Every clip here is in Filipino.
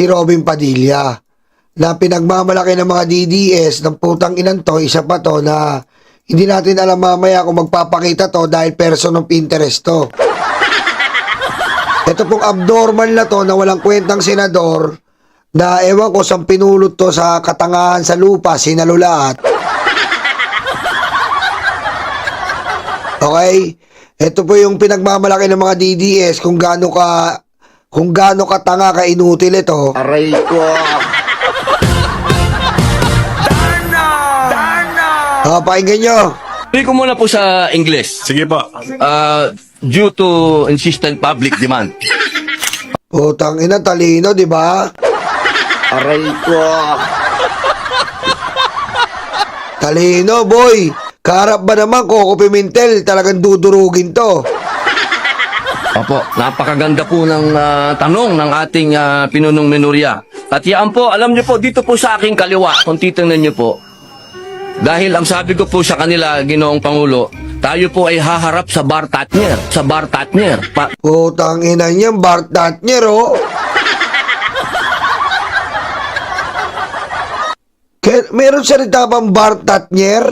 si Robin Padilla na pinagmamalaki ng mga DDS ng putang inan to. Isa pa to na hindi natin alam mamaya kung magpapakita to dahil person of interest to. Ito pong abnormal na to na walang kwentang senador na ewan ko saan pinulot to sa katangahan sa lupa, sinalulaat. Okay? Ito po yung pinagmamalaki ng mga DDS kung gaano katanga ka inutil ito. Aray ko. Pakinggan nyo. Tuloy ko muna po sa English. Sige po. Due to insistent public demand. Putang ina, talino, di ba? Aray ko. Talino, boy. Karap ba naman, Coco Pimentel, talagang dudurugin to. Opo, napakaganda po ng tanong ng ating pinunong menorya. At yan po, alam niyo po, dito po sa aking kaliwa, kung titingnan niyo po, dahil ang sabi ko po sa kanila, Ginoong Pangulo, tayo po ay haharap sa bar Tatner. Sa bar Tatner. Putang ina niyan, Bart Tatner, oh. Meron salita bang Bart Tatner?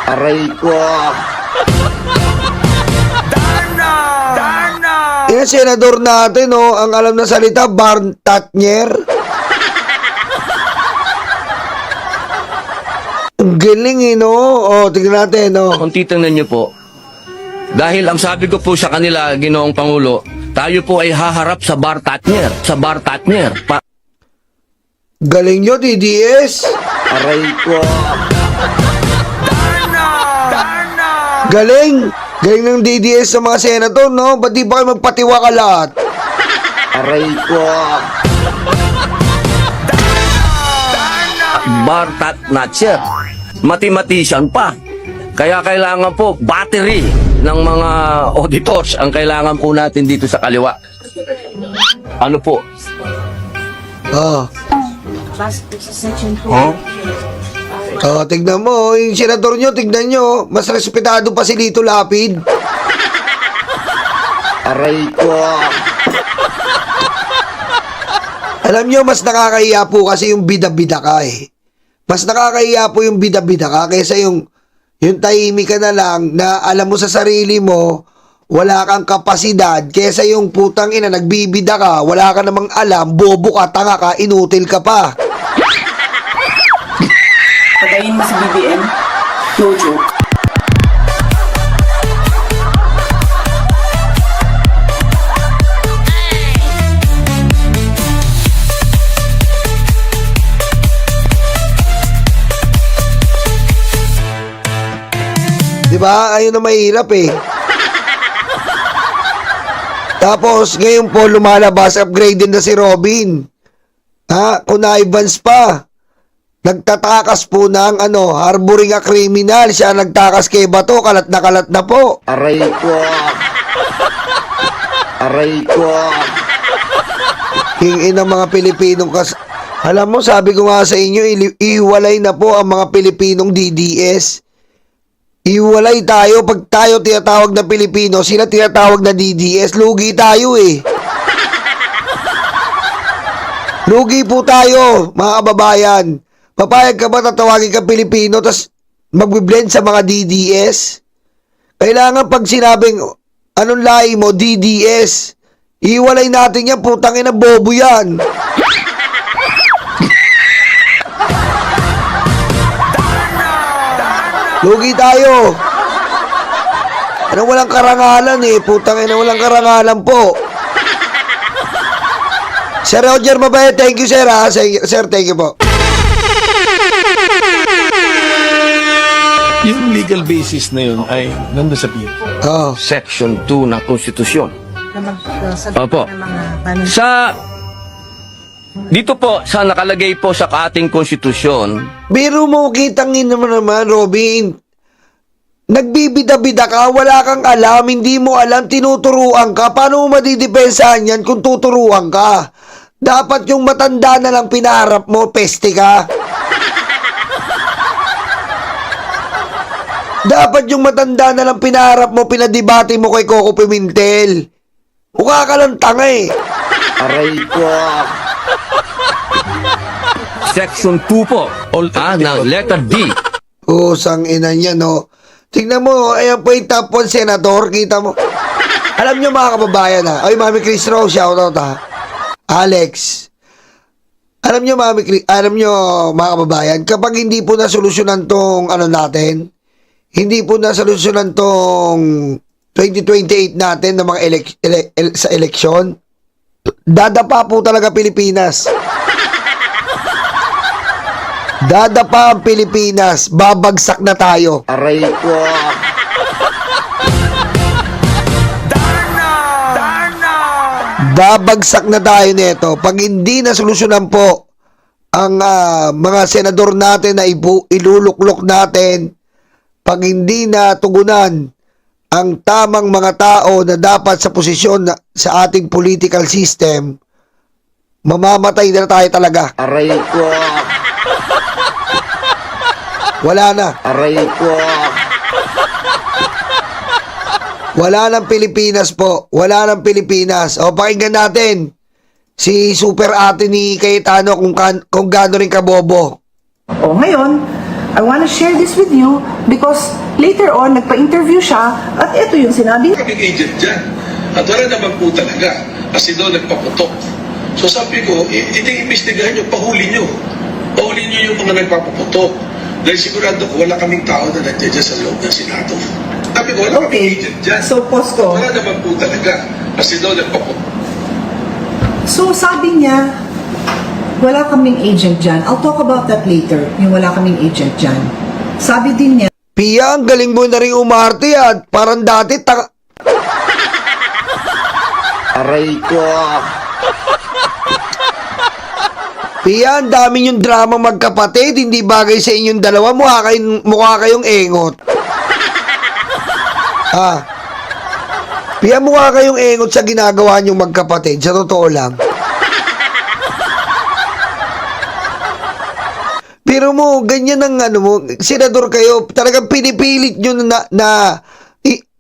Aray ko. Yung senador natin, oh, ang alam na salita, Bart Tatner. Ang galing, eh, no? Oh, tignan natin, no? Kung titingnan niyo po, dahil ang sabi ko po sa kanila, Ginoong Pangulo, tayo po ay haharap sa bar Tatner. Sa bar Tatner. Galing nyo, DDS. Aray ko. Galing. Galing ng DDS sa mga senador, no? Ba't di ba kayo magpatiwa ka lahat? Aray ko. Bar Tatner. Mathematician pa. Kaya kailangan po battery ng mga auditors ang kailangan po natin dito sa kaliwa. Ano po? Oh. Huh? Oh, tignan mo, yung senador nyo, tignan nyo, mas respetado pa si Lito Lapid. Aray ko. Alam nyo, mas nakakahiya po kasi yung bida-bida ka, eh. Mas nakakahiya po yung bida-bida ka kaysa yung tahimik ka na lang na alam mo sa sarili mo, wala kang kapasidad, kaysa yung putang ina, nagbibida ka, wala ka namang alam, bobo ka, tanga ka, inutil ka pa. Patayin mo si BBM. No joke. Diba? Ayun na mahirap, eh. Tapos, ngayon po, lumalabas, upgraded na si Robin. Ha? Kung na-advance pa. Nagtatakas po ng harboring a criminal. Siya nagtakas kay Bato, kalat na po. Aray ko. Aray ko. Hingin ng mga Pilipinong Alam mo, sabi ko nga sa inyo, ihiwalay na po ang mga Pilipinong DDS. Ihiwalay tayo. Pag tayo tinatawag na Pilipino, sila tinatawag na DDS. Lugi tayo, eh. Lugi po tayo, mga kababayan. Papayag ka ba tatawagin ka Pilipino tas magbiblend sa mga DDS? Kailangan pag sinabing anong lahi mo, DDS, iwalay natin yan, putang ina, bobo yan. Lugi tayo. Walang karangalan, eh, putang ina, walang karangalan po. Sir Roger Mabay, thank you, sir, ha? Sir, thank you po. Yung legal basis na yun ay nandun sa PIP. Oh. Section 2 ng Konstitusyon. Opo. Dito po, sa nakalagay po sa ating konstitusyon, Biro mo, kitangin naman, Robin. Nagbibida-bida ka, wala kang alam, hindi mo alam, tinuturuan ka. Paano mo madidepensahan yan kung tuturuan ka? Dapat yung matanda na lang pinaharap mo, peste ka. Dapat yung matanda na lang pinaharap mo, pinadibati mo kay Coco Pimentel. Mukha ka lang tanga, eh. Aray ko. Section 2 po. Ng letter D. Usang ina niya, no? Tingnan mo, ayan po yung top 1 senador, kita mo. Alam nyo mga kababayan ha. Ay, Mami Chris Rose, shoutout ha. Alex. Alam nyo mga kababayan, kapag hindi po nasolusyonan tong ano natin, hindi po nasolusyonan tong 2028 natin ng mga sa eleksyon, dadapa po talaga Pilipinas. Dadapa ang Pilipinas, babagsak na tayo. Aray ko. Babagsak na tayo nito. Pag hindi na solusyonan po ang mga senador natin na iluluklok natin, pag hindi na tugunan ang tamang mga tao na dapat sa posisyon sa ating political system, mamamatay na tayo talaga. Aray ko. Wala na. Aray ko. Wala ng Pilipinas po. Wala ng Pilipinas. O, pakinggan natin si super ate ni Cayetano kung gaano rin kabobo. O ngayon, I want to share this with you because later on, nagpa-interview siya at ito yung sinabi. Kaming agent dyan. At wala naman po talaga kasi doon nagpaputok. So sabi ko, iti-imbestigahan nyo, pahuli nyo. Pahuli nyo yung mga nagpapaputok. Dahil sigurado ko, wala kaming tao na nandiyan dyan sa loob ng Senado. Sabi ko, wala kaming agent dyan. So pause ko. Wala naman po talaga kasi doon nagpaputok. So sabi niya, wala kaming agent dyan. I'll talk about that later, yung wala kaming agent dyan. Sabi din niya, Pia, ang galing mo na rin umarte at parang dati Aray ko. Pia, ang dami yung drama magkapatid, hindi bagay sa inyong dalawa, mukha kayong engot. Pia, mukha kayong engot sa ginagawa niyong magkapatid, sa totoo lang. Pero mo, ganyan ang senador kayo, talagang pinipilit nyo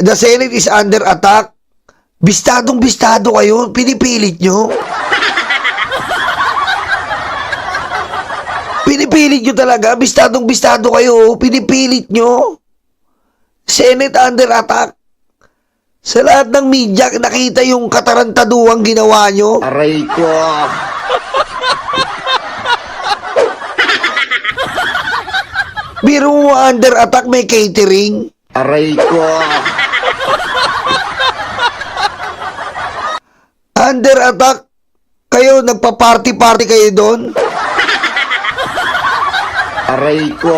the Senate is under attack. Bistadong-bistado kayo, pinipilit nyo. Pinipilit nyo talaga, bistadong-bistado kayo, pinipilit nyo. Senate under attack. Sa lahat ng media, nakita yung katarantaduang ginawa nyo. Aray ko. Biro mo under attack, may catering. Aray ko. Under attack, kayo, nagpa-party-party kayo doon. Aray ko.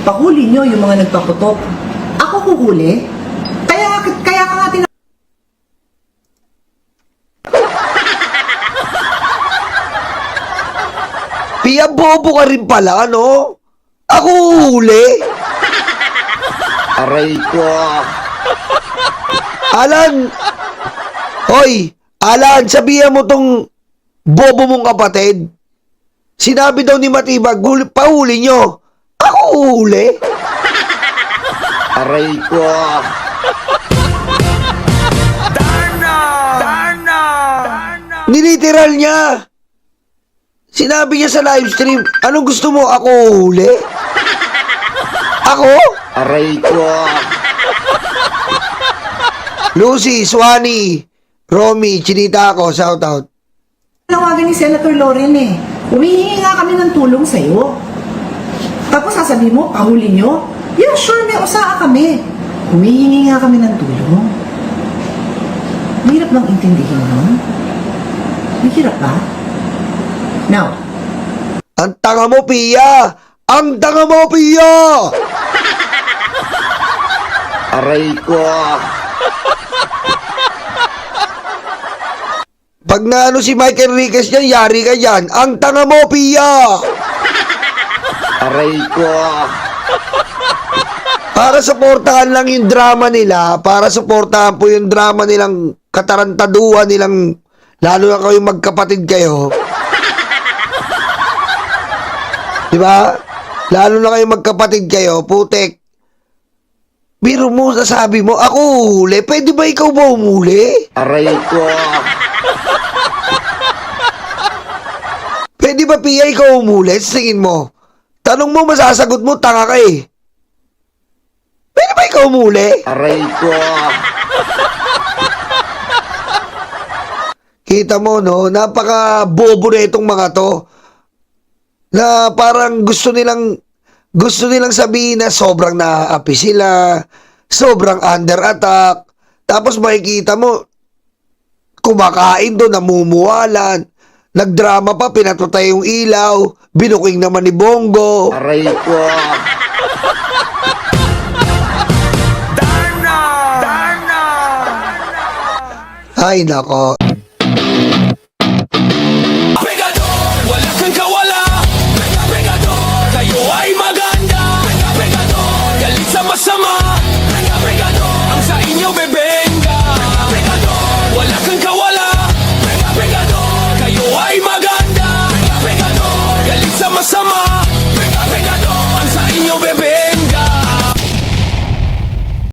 Pahuli nyo yung mga nagpaputok. Ako huhuli? Kaya ka nga Pia, bobo ka rin pala, ano? Ako huli. Aray ko. Alan, hoy, Alan, sabihan mo tong bobo mong kapatid. Sinabi daw ni Matibag, pahuli nyo. Ako huli. Aray ko. Niliteral niya. Sinabi niya sa live stream, anong gusto mo? Ako huli? Ako? Aray ko. Lucy, Swani, Romy, Chinita ako, shout out. Nawagan ni Senator Loren eh. Humihingi nga kami ng tulong sa'yo. Tapos sasabihin mo, pahuli nyo? Yeah, sure, may usaa kami. Humihingi nga kami ng tulong. Mahirap bang intindihin nun? Mahirap ba? Now, Ang tanga mo, Pia! Ang tanga mo, Pia! Aray ko. Pag naano si Mike Enriquez dyan, yari ka dyan. Ang tanga mo, Pia! Aray ko. Para suportahan lang yung drama nila, para suportahan po yung drama nilang katarantaduhan nilang, lalo na kayong magkapatid kayo. Diba? Lalo na kayong magkapatid kayo, putek. Biro mo, sasabi mo, ako huli. Pwede ba ikaw ba umuli? Aray ko. Pwede ba, Pia, ikaw umuli? Sa tingin mo. Tanong mo, masasagot mo, tanga ka eh. Pwede ba ikaw umuli? Aray ko. Kita mo, no? Napaka-bobo na itong mga to. Na parang gusto nilang sabihin na sobrang naaapi sila, sobrang under attack. Tapos makikita mo, kumakain doon, namumuwalan. Nagdrama pa, pinatutay yung ilaw. Binuking naman ni Bongo. Aray ko. Ay, nako.